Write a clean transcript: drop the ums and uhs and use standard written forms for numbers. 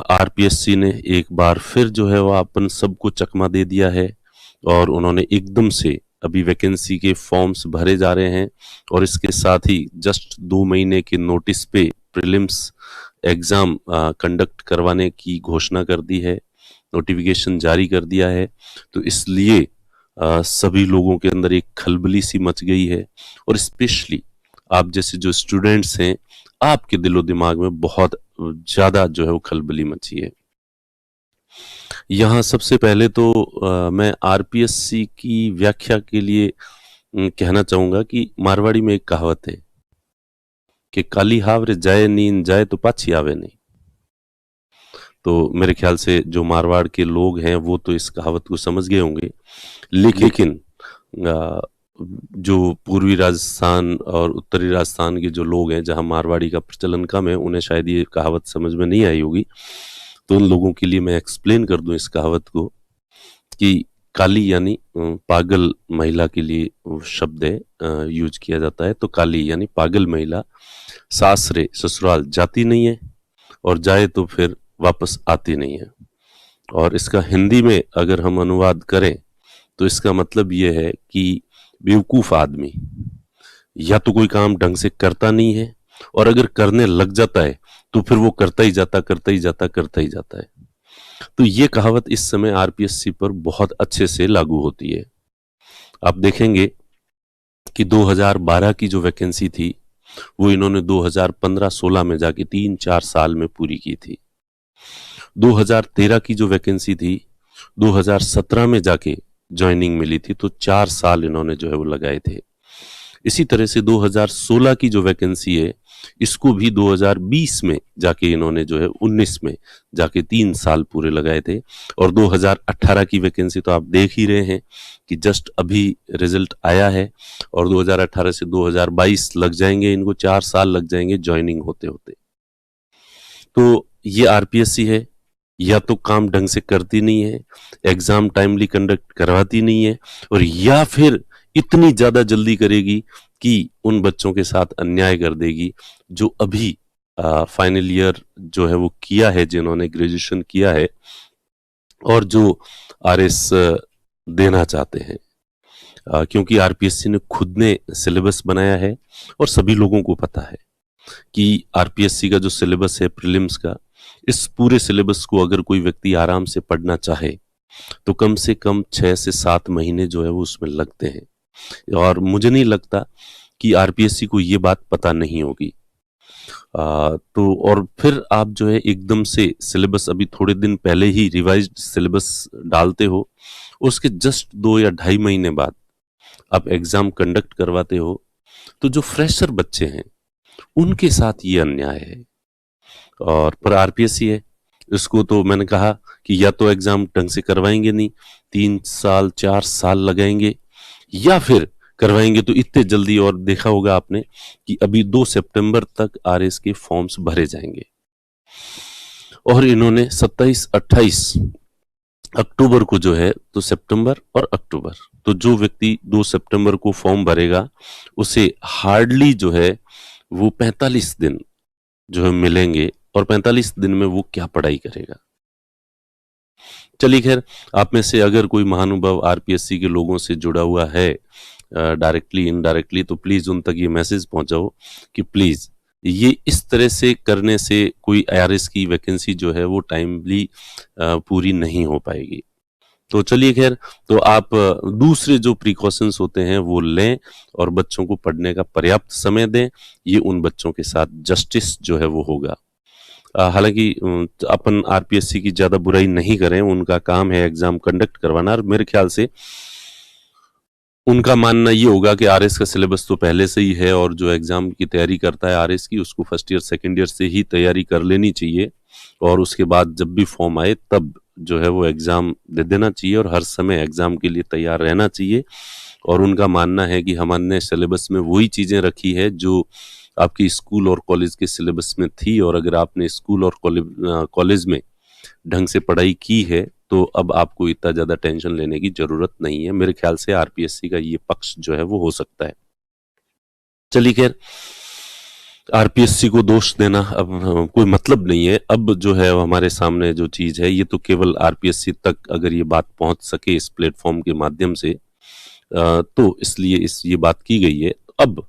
RPSC ने एक बार फिर जो है वो अपन सबको चकमा दे दिया है और उन्होंने एकदम से अभी वैकेंसी के फॉर्म्स भरे जा रहे हैं और इसके साथ ही जस्ट 2 महीने के नोटिस पे प्रीलिम्स एग्जाम कंडक्ट करवाने की घोषणा कर दी है, नोटिफिकेशन जारी कर दिया है। तो इसलिए सभी लोगों के अंदर एक खलबली सी मच गई है और स्पेशली आप जैसे जो स्टूडेंट्स हैं, आपके दिलो दिमाग में बहुत ज्यादा जो है वो खलबली मची है। यहाँ सबसे पहले तो मैं आरपीएससी की व्याख्या के लिए कहना चाहूंगा कि मारवाड़ी में एक कहावत है कि काली हावरे जाए नींद जाए तो पाछी आवे नहीं। तो मेरे ख्याल से जो मारवाड़ के लोग हैं वो तो इस कहावत को समझ गए होंगे, लेकिन जो पूर्वी राजस्थान और उत्तरी राजस्थान के जो लोग हैं जहां मारवाड़ी का प्रचलन कम है, उन्हें शायद ये कहावत समझ में नहीं आई होगी। तो उन लोगों के लिए मैं एक्सप्लेन कर दूं इस कहावत को कि काली यानी पागल महिला के लिए वो शब्द है, यूज किया जाता है। तो काली यानी पागल महिला सासरे ससुराल जाती नहीं है और जाए तो फिर वापस आती नहीं है। और इसका हिंदी में अगर हम अनुवाद करें तो इसका मतलब ये है कि बेवकूफ आदमी या तो कोई काम ढंग से करता नहीं है और अगर करने लग जाता है तो फिर वो करता ही जाता है। तो ये कहावत इस समय आरपीएससी पर बहुत अच्छे से लागू होती है। आप देखेंगे कि 2012 की जो वैकेंसी थी वो इन्होंने 2015-16 में जाके 3-4 साल में पूरी की थी। 2013 की जो वैकेंसी थी 2017 में जाके ज्वाइनिंग मिली थी, तो 4 साल इन्होंने जो है वो लगाए थे। इसी तरह से 2016 की जो वैकेंसी है इसको भी 2020 में जाके इन्होंने जो है 19 में जाके 3 साल पूरे लगाए थे। और 2018 की वैकेंसी तो आप देख ही रहे हैं कि जस्ट अभी रिजल्ट आया है और 2018 से 2022 लग जाएंगे, इनको 4 साल लग जाएंगे ज्वाइनिंग होते होते। तो ये आरपीएससी है, या तो काम ढंग से करती नहीं है, एग्जाम टाइमली कंडक्ट करवाती नहीं है, और या फिर इतनी ज्यादा जल्दी करेगी कि उन बच्चों के साथ अन्याय कर देगी जो अभी फाइनल ईयर जो है वो किया है, जिन्होंने ग्रेजुएशन किया है और जो आरएस देना चाहते हैं। क्योंकि आरपीएससी ने खुद ने सिलेबस बनाया है और सभी लोगों को पता है कि आरपीएससी का जो सिलेबस है प्रीलिम्स का, इस पूरे सिलेबस को अगर कोई व्यक्ति आराम से पढ़ना चाहे तो कम से कम 6 से 7 महीने जो है वो उसमें लगते हैं। और मुझे नहीं लगता कि आरपीएससी को ये बात पता नहीं होगी। तो और फिर आप जो है एकदम से सिलेबस अभी थोड़े दिन पहले ही रिवाइज्ड सिलेबस डालते हो, उसके जस्ट 2 या 2.5 महीने बाद आप एग्जाम कंडक्ट करवाते हो, तो जो फ्रेशर बच्चे हैं उनके साथ ये अन्याय है। और पर आरपीएससी है, इसको तो मैंने कहा कि या तो एग्जाम ढंग से करवाएंगे नहीं, 3 साल 4 साल लगाएंगे, या फिर करवाएंगे तो इतने जल्दी। और देखा होगा आपने कि अभी 2 सितंबर तक आरएस के फॉर्म्स भरे जाएंगे और इन्होंने 27-28 अक्टूबर को जो है, तो सितंबर और अक्टूबर, तो जो व्यक्ति 2 सितंबर को फॉर्म भरेगा उसे हार्डली जो है वो 45 दिन जो है मिलेंगे, और 45 दिन में वो क्या पढ़ाई करेगा। चलिए खैर, आप में से अगर कोई महानुभाव आरपीएससी के लोगों से जुड़ा हुआ है डायरेक्टली इनडायरेक्टली, तो प्लीज उन तक ये मैसेज पहुंचाओ कि प्लीज ये इस तरह से करने से कोई आरएस की वैकेंसी जो है वो टाइमली पूरी नहीं हो पाएगी। तो चलिए खैर, तो आप दूसरे जो प्रिकॉशंस होते हैं वो लें और बच्चों को पढ़ने का पर्याप्त समय दें। ये उन बच्चों के साथ जस्टिस जो है वो होगा। हालांकि अपन आरपीएससी की ज्यादा बुराई नहीं करें, उनका काम है एग्जाम कंडक्ट करवाना, और मेरे ख्याल से उनका मानना ये होगा कि आरएस का सिलेबस तो पहले से ही है और जो एग्जाम की तैयारी करता है आरएस की, उसको फर्स्ट ईयर सेकेंड ईयर से ही तैयारी कर लेनी चाहिए, और उसके बाद जब भी फॉर्म आए तब जो है वो एग्जाम दे देना चाहिए और हर समय एग्जाम के लिए तैयार रहना चाहिए। और उनका मानना है कि हमने सिलेबस में वही चीजें रखी है जो आपकी स्कूल और कॉलेज के सिलेबस में थी, और अगर आपने स्कूल और कॉलेज में ढंग से पढ़ाई की है तो अब आपको इतना ज्यादा टेंशन लेने की जरूरत नहीं है। मेरे ख्याल से आरपीएससी का ये पक्ष जो है वो हो सकता है। चलिए खैर, आरपीएससी को दोष देना अब कोई मतलब नहीं है। अब जो है वो हमारे सामने जो चीज है, ये तो केवल आरपीएससी तक अगर ये बात पहुंच सके इस प्लेटफॉर्म के माध्यम से, तो इसलिए ये बात की गई है। अब